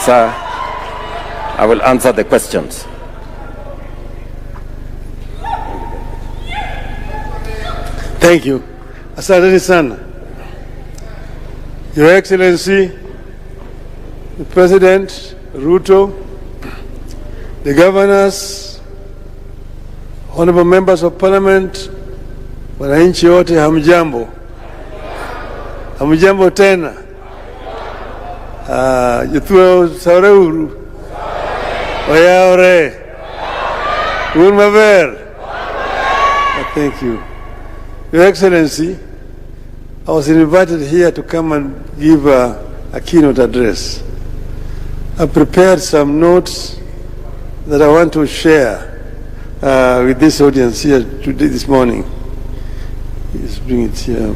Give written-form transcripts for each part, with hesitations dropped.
Sir, I will answer the questions. Thank you. Asante sana. Your Excellency, the President, Ruto, the governors, honorable members of parliament, wananchi wote hamjambo. Hamjambo tena. Juthuo Saurauru. Oyaore. Unmaver. Thank you. Your Excellency, I was invited here to come and give a keynote address. I prepared some notes that I want to share with this audience here today, this morning. Let's bring it here.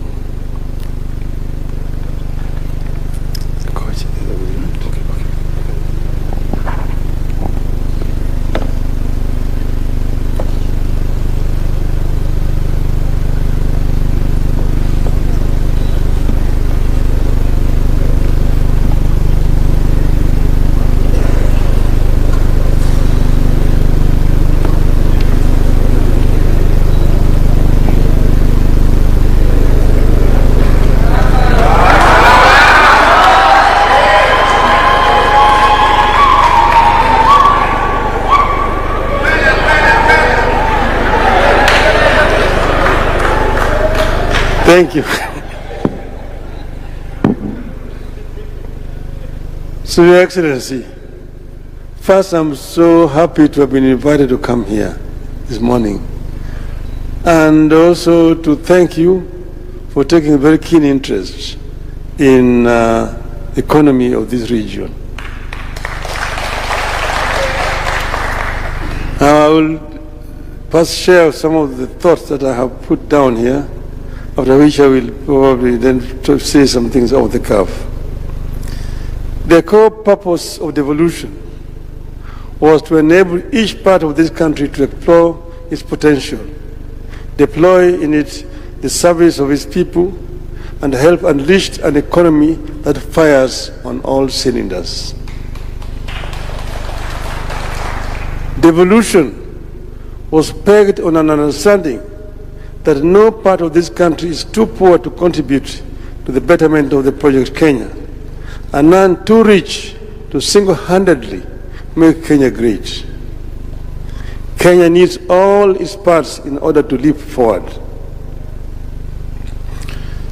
Thank you. So, Your Excellency, first I'm so happy to have been invited to come here this morning, and also to thank you for taking a very keen interest in the economy of this region. Now I will first share some of the thoughts that I have put down here, after which I will probably then say some things off the cuff. The core purpose of devolution was to enable each part of this country to explore its potential, deploy in it the service of its people, and help unleash an economy that fires on all cylinders. Devolution was pegged on an understanding that no part of this country is too poor to contribute to the betterment of the Project Kenya, and none too rich to single-handedly make Kenya great. Kenya needs all its parts in order to leap forward.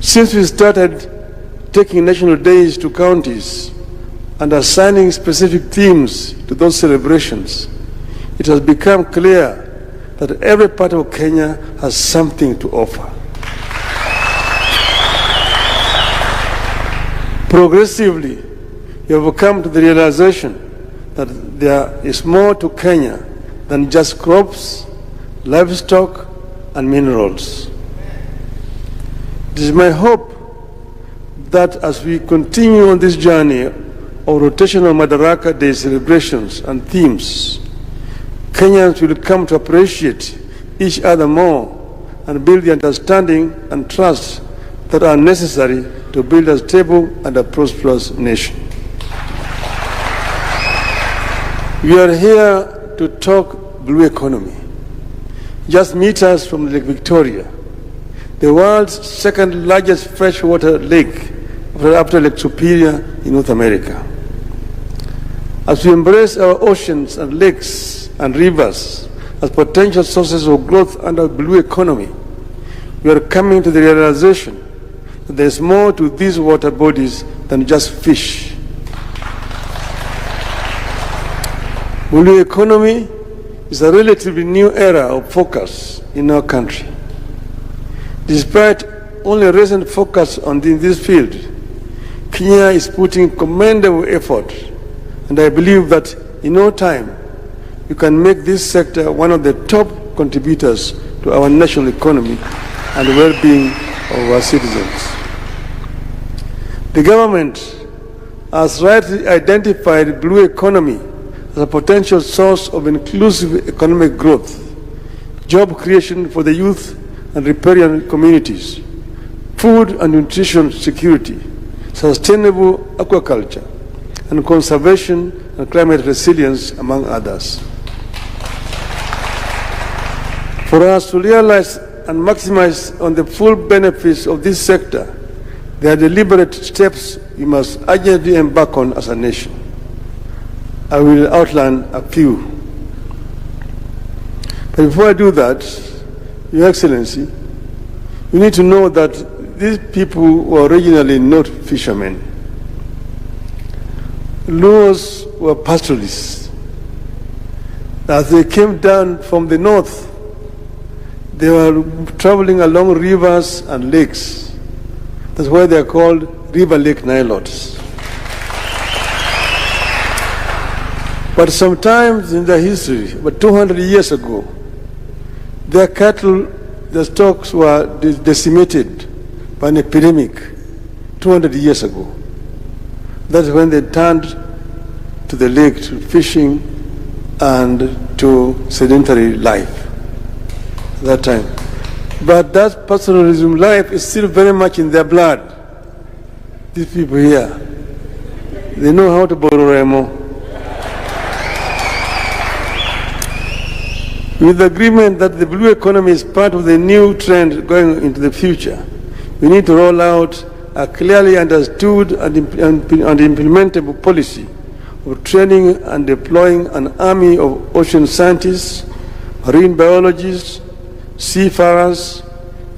Since we started taking national days to counties and assigning specific themes to those celebrations, it has become clear that every part of Kenya has something to offer. Progressively, we have come to the realization that there is more to Kenya than just crops, livestock, and minerals. It is my hope that as we continue on this journey of rotational Madaraka Day celebrations and themes, Kenyans will come to appreciate each other more and build the understanding and trust that are necessary to build a stable and a prosperous nation. We are here to talk blue economy. Just meters from Lake Victoria, the world's second largest freshwater lake after Lake Superior in North America. As we embrace our oceans and lakes and rivers as potential sources of growth under blue economy, we are coming to the realization that there is more to these water bodies than just fish. Blue economy is a relatively new era of focus in our country. Despite only recent focus on this field, Kenya is putting commendable effort, and I believe that in no time you can make this sector one of the top contributors to our national economy and the well-being of our citizens. The government has rightly identified blue economy as a potential source of inclusive economic growth, job creation for the youth and riparian communities, food and nutrition security, sustainable aquaculture, and conservation and climate resilience, among others. For us to realize and maximize on the full benefits of this sector, there are deliberate steps we must urgently embark on as a nation. I will outline a few. But before I do that, Your Excellency, you need to know that these people were originally not fishermen. Luos were pastoralists. As they came down from the north, they were traveling along rivers and lakes. That's why they are called river lake Nilotes. But sometimes in their history, about 200 years ago, their cattle, their stocks were decimated by an epidemic 200 years ago. That's when they turned to the lake, to fishing and to sedentary life at that time. But that pastoralism life is still very much in their blood. These people here, they know how to borrow Remo. With the agreement that the blue economy is part of the new trend going into the future, we need to roll out a clearly understood and implementable policy of training and deploying an army of ocean scientists, marine biologists, seafarers,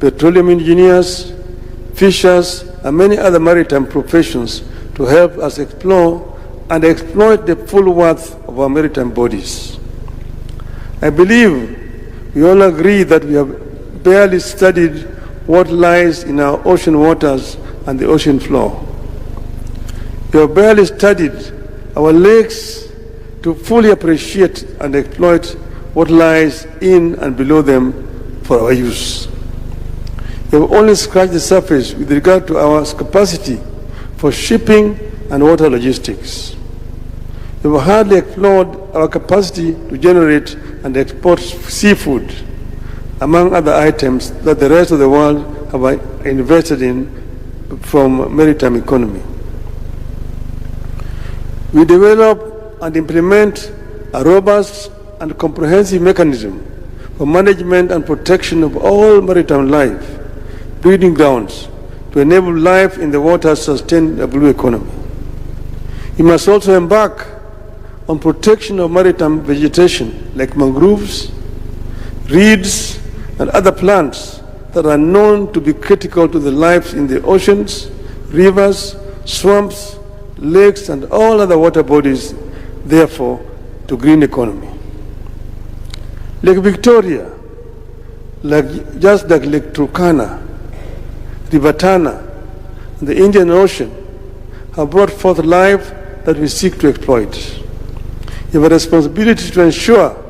petroleum engineers, fishers, and many other maritime professions to help us explore and exploit the full worth of our maritime bodies. I believe we all agree that we have barely studied what lies in our ocean waters and the ocean floor. We have barely studied our lakes to fully appreciate and exploit what lies in and below them for our use. We have only scratched the surface with regard to our capacity for shipping and water logistics. We have hardly explored our capacity to generate and export seafood, among other items that the rest of the world have invested in from maritime economy. We develop and implement a robust and comprehensive mechanism for management and protection of all maritime life, breeding grounds, to enable life in the water sustain a blue economy. We must also embark on protection of maritime vegetation like mangroves, reeds, and other plants that are known to be critical to the life in the oceans, rivers, swamps, lakes, and all other water bodies, therefore, to green economy. Lake Victoria, just like Lake Turkana, River Tana, and the Indian Ocean, have brought forth life that we seek to exploit. We have a responsibility to ensure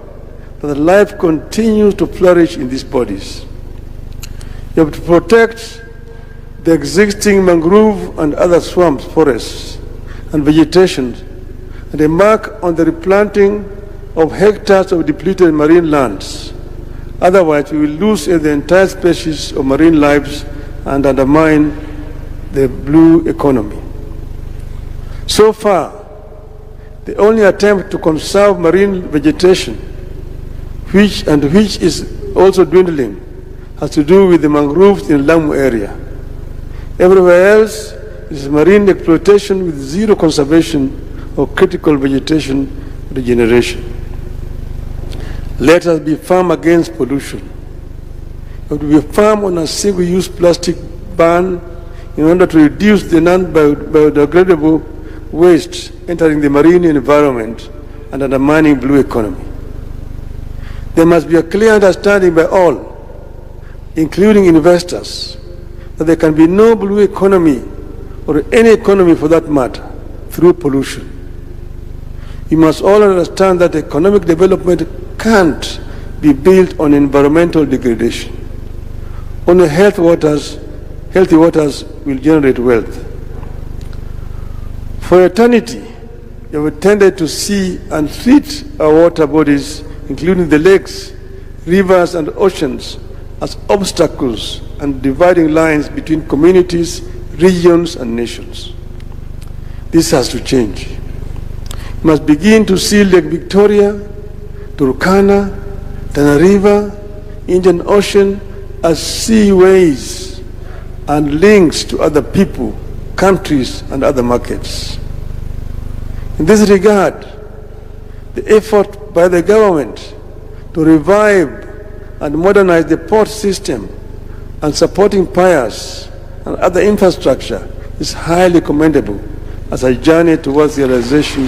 that life continues to flourish in these bodies. You have to protect the existing mangrove and other swamps, forests, and vegetation, and embark on the replanting of hectares of depleted marine lands. Otherwise, we will lose the entire species of marine lives and undermine the blue economy. So far, the only attempt to conserve marine vegetation, which is also dwindling, has to do with the mangroves in Lamu area. Everywhere else is marine exploitation with zero conservation of critical vegetation regeneration. Let us be firm against pollution. We have to be firm on a single-use plastic ban in order to reduce the non-biodegradable waste entering the marine environment and undermining blue economy. There must be a clear understanding by all, including investors, that there can be no blue economy, or any economy for that matter, through pollution. We must all understand that economic development can't be built on environmental degradation. Only healthy waters will generate wealth. For eternity, we have tended to see and treat our water bodies, including the lakes, rivers, and oceans, as obstacles and dividing lines between communities, regions, and nations. This has to change. must begin to see Lake Victoria, Turkana, Tana River, Indian Ocean as seaways and links to other people, countries, and other markets. In this regard, the effort by the government to revive and modernize the port system and supporting piers and other infrastructure is highly commendable as a journey towards the realization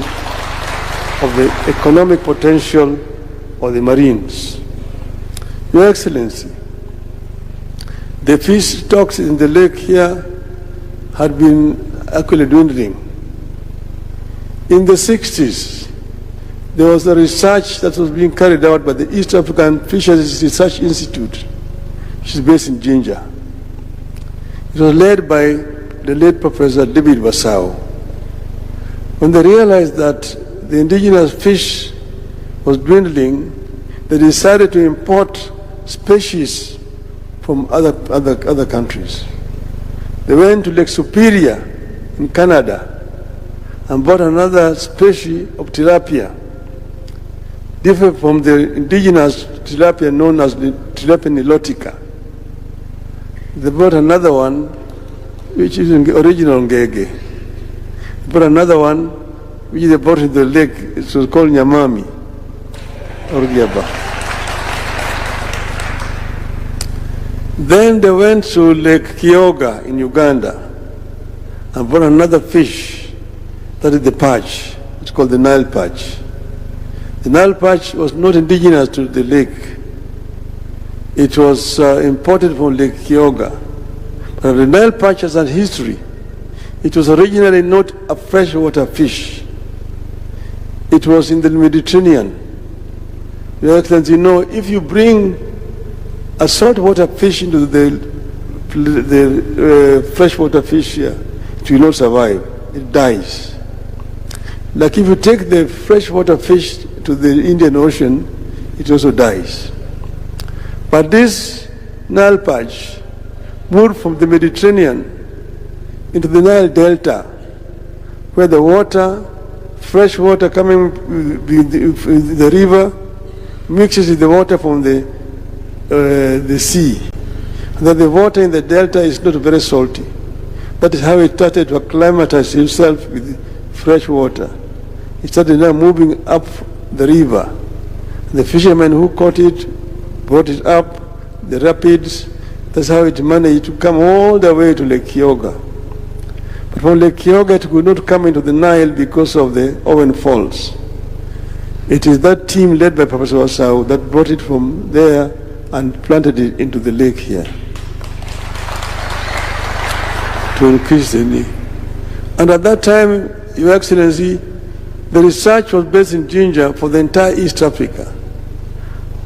of the economic potential of the Marines. Your Excellency, the fish stocks in the lake here had been actually dwindling. In the 60s, there was a research that was being carried out by the East African Fisheries Research Institute, which is based in Jinja. It was led by the late Professor David Basau. When they realized that the indigenous fish was dwindling, they decided to import species from other countries. They went to Lake Superior in Canada and bought another species of tilapia, different from the indigenous tilapia known as the tilapia nilotica. They bought another one, which is original ngege. They bought another one, which they brought in the lake. It was called nyamami, or giaba. Then they went to Lake Kyoga in Uganda and brought another fish, that is the perch. It's called the Nile perch. The Nile perch was not indigenous to the lake. It was imported from Lake Kyoga. But the Nile perch has a history. It was originally not a freshwater fish. It was in the Mediterranean. Your Excellency, you know, if you bring a saltwater fish into the freshwater fish here, it will not survive. It dies. Like if you take the freshwater fish to the Indian Ocean, it also dies. But this Nile perch moved from the Mediterranean into the Nile Delta, where the water, fresh water coming with the river, mixes with the water from the sea. And then the water in the delta is not very salty. That is how it started to acclimatize itself with fresh water. It started now moving up the river. The fishermen who caught it brought it up the rapids. That's how it managed to come all the way to Lake Kyoga. But from Lake Kyoga it could not come into the Nile because of the Owen Falls. It is that team led by Professor Wasau that brought it from there and planted it into the lake here to increase the need. And at that time, Your Excellency, the research was based in Jinja for the entire East Africa.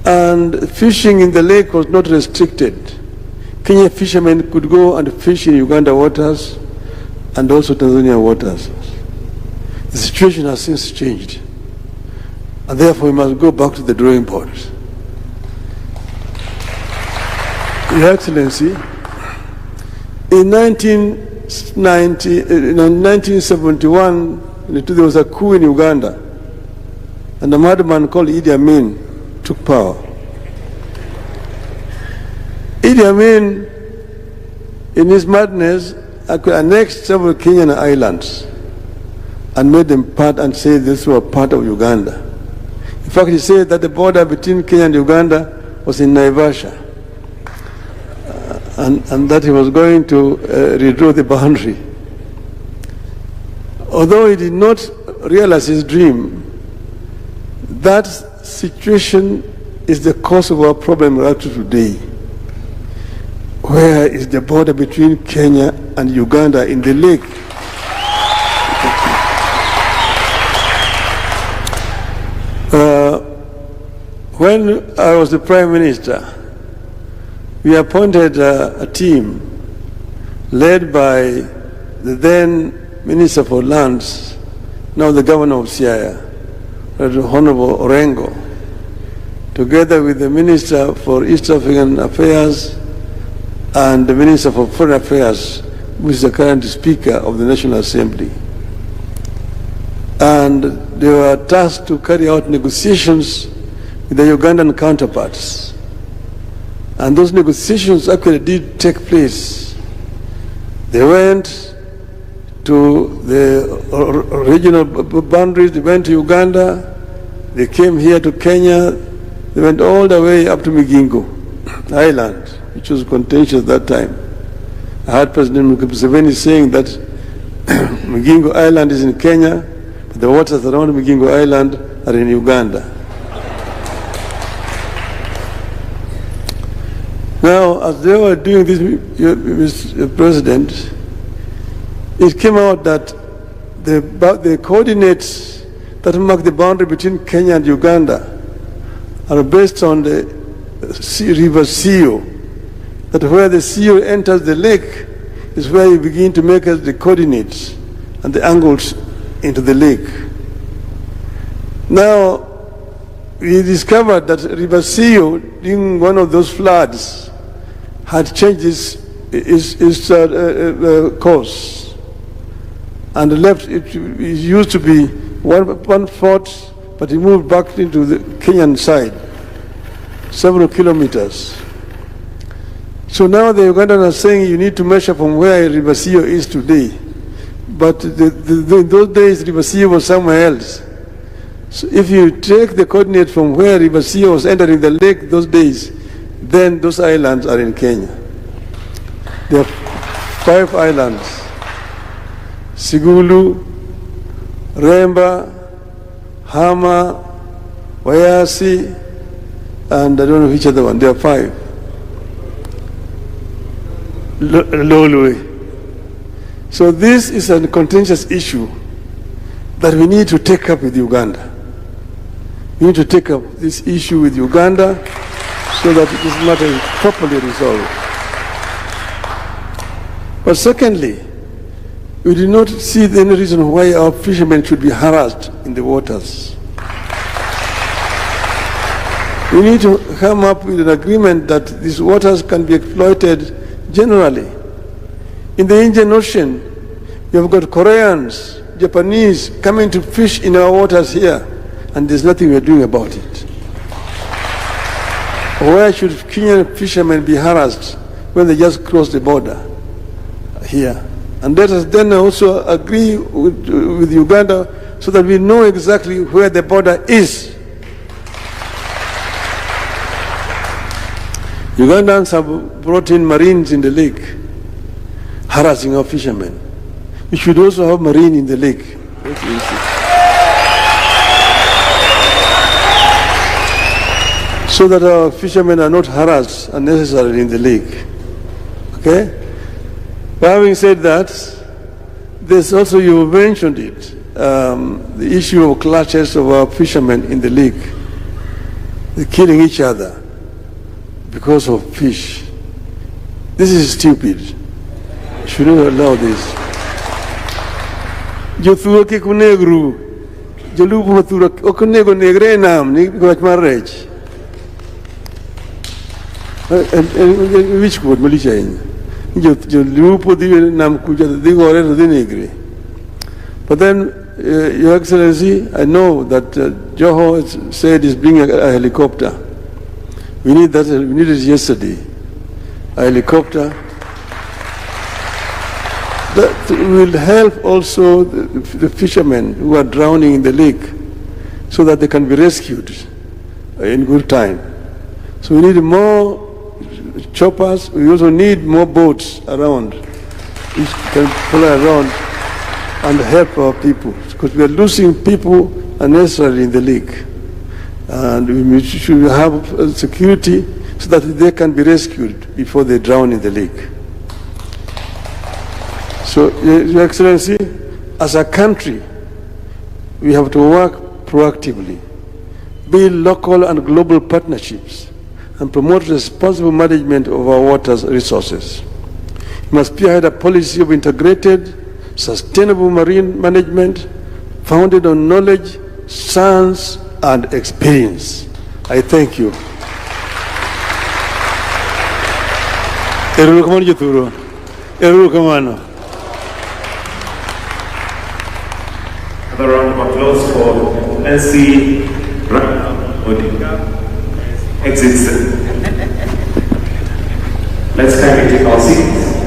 And fishing in the lake was not restricted. Kenya fishermen could go and fish in Uganda waters and also Tanzania waters. The situation has since changed. And therefore we must go back to the drawing board. Your Excellency, in 1971, there was a coup in Uganda, and a madman called Idi Amin took power. Idi Amin, in his madness, annexed several Kenyan islands and made them part and said this were part of Uganda. In fact, he said that the border between Kenya and Uganda was in Naivasha. And that he was going to redraw the boundary. Although he did not realize his dream, that situation is the cause of our problem right today. Where is the border between Kenya and Uganda in the lake? When I was the Prime Minister, we appointed a team led by the then Minister for Lands, now the Governor of Siaya, Honorable Orengo, together with the Minister for East African Affairs and the Minister for Foreign Affairs, who is the current Speaker of the National Assembly. And they were tasked to carry out negotiations with the Ugandan counterparts. And those negotiations actually did take place. They went to the regional boundaries, they went to Uganda, they came here to Kenya, they went all the way up to Migingo Island, which was contentious at that time. I heard President Museveni saying that Migingo Island is in Kenya, but the waters around Migingo Island are in Uganda. Now, as they were doing this, Mr. President, it came out that the coordinates that mark the boundary between Kenya and Uganda are based on the river Sio, that where the Sio enters the lake is where you begin to make the coordinates and the angles into the lake. Now, we discovered that River Sio, during one of those floods, had changed its course and left it used to be one fort, but it moved back into the Kenyan side, several kilometers. So now the Ugandans are saying you need to measure from where River Sio is today. But in those days, River Sio was somewhere else. So if you take the coordinate from where River Sio was entering the lake those days, then those islands are in Kenya. There are 5 islands: Sigulu, Remba, Hama, Wayasi, and I don't know which other one. There are 5. Lolwe. So this is a contentious issue that we need to take up with Uganda. We need to take up this issue with Uganda so that this matter is properly resolved. But secondly, we do not see any reason why our fishermen should be harassed in the waters. We need to come up with an agreement that these waters can be exploited generally. In the Indian Ocean, you have got Koreans, Japanese coming to fish in our waters here, and there's nothing we're doing about it. Why should Kenyan fishermen be harassed when they just cross the border here? And let us then also agree with Uganda so that we know exactly where the border is. Ugandans have brought in Marines in the lake, harassing our fishermen. We should also have Marine in the lake. So that our fishermen are not harassed unnecessarily in the lake. Okay? But having said that, there's also, you mentioned it, the issue of clashes of our fishermen in the lake. They're killing each other because of fish. This is stupid. You shouldn't allow this. Jothuro kikunegru, jolubu hothuro okunego negre nam ni gwach marech. Which word Malaysia in? Jolubu di nam kuja di gore to di negre. But then, Your Excellency, I know that Joho said he's bringing a helicopter. We need that. We needed it yesterday. A helicopter that will help also the fishermen who are drowning in the lake, so that they can be rescued in good time. So we need more choppers. We also need more boats around, which can fly around and help our people, because we are losing people unnecessarily in the lake. And we should have security so that they can be rescued before they drown in the lake. So, Your Excellency, as a country, we have to work proactively, build local and global partnerships, and promote responsible management of our water resources. We must spearhead a policy of integrated, sustainable marine management founded on knowledge, science, and experience. I thank you. A round of applause for as the Raila Odinga exits. Let's kindly take our seats.